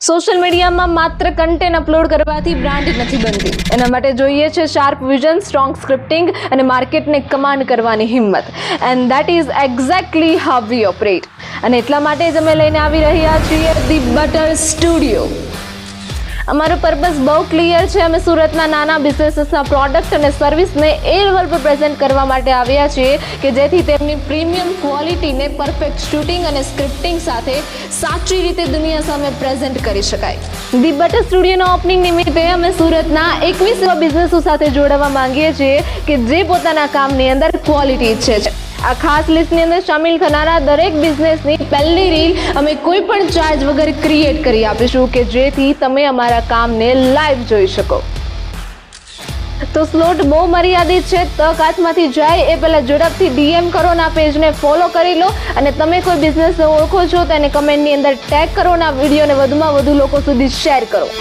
Social મીડિયામાં માત્ર content upload કરવાથી બ્રાન્ડ નથી બનતી. એના માટે જોઈએ છે શાર્પ વિઝન, સ્ટ્રોંગ સ્ક્રિપ્ટિંગ અને માર્કેટને કમાન્ડ કરવાની હિંમત. And that is exactly how we operate. અને એટલા માટે જ અમે લઈને આવી રહ્યા છીએ ધી બટર સ્ટુડિયો. અમારો પર્પસ બહુ ક્લિયર છે. અમે સુરતના નાના બિઝનેસીસના પ્રોડક્ટ અને સર્વિસને એ લેવલ પર પ્રેઝન્ટ કરવા માટે આવ્યા છીએ કે જેથી તેમની પ્રીમિયમ ક્વોલિટીને પરફેક્ટ શૂટિંગ અને સ્ક્રિપ્ટિંગ સાથે સાચી રીતે દુનિયા સામે પ્રેઝન્ટ કરી શકાય. ધી બટર સ્ટુડિયોના ઓપનિંગ નિમિત્તે અમે સુરતના 21 એવા બિઝનેસો સાથે જોડાવા માંગીએ છીએ કે જે પોતાના કામની અંદર ક્વોલિટી ઈચ્છે છે. આ ખાસ લિસ્ટની અંદર સામેલ થનારા દરેક બિઝનેસની પહેલી રીલ અમે કોઈ પણ ચાર્જ વગર ક્રિએટ કરી આપીશું કે જેથી તમે અમારા કામને લાઈવ જોઈ શકો. તો સ્લોટ બહુ મર્યાદિત છે. તક હાથમાંથી જાય એ પહેલા ઝડપથી DM કરો અને આ પેજને ફોલો કરી લો. અને તમે કોઈ બિઝનેસને ઓળખો છો તેને કમેન્ટની અંદર ટેગ કરો અને આ વિડીયોને વધુમાં વધુ લોકો સુધી શેર કરો.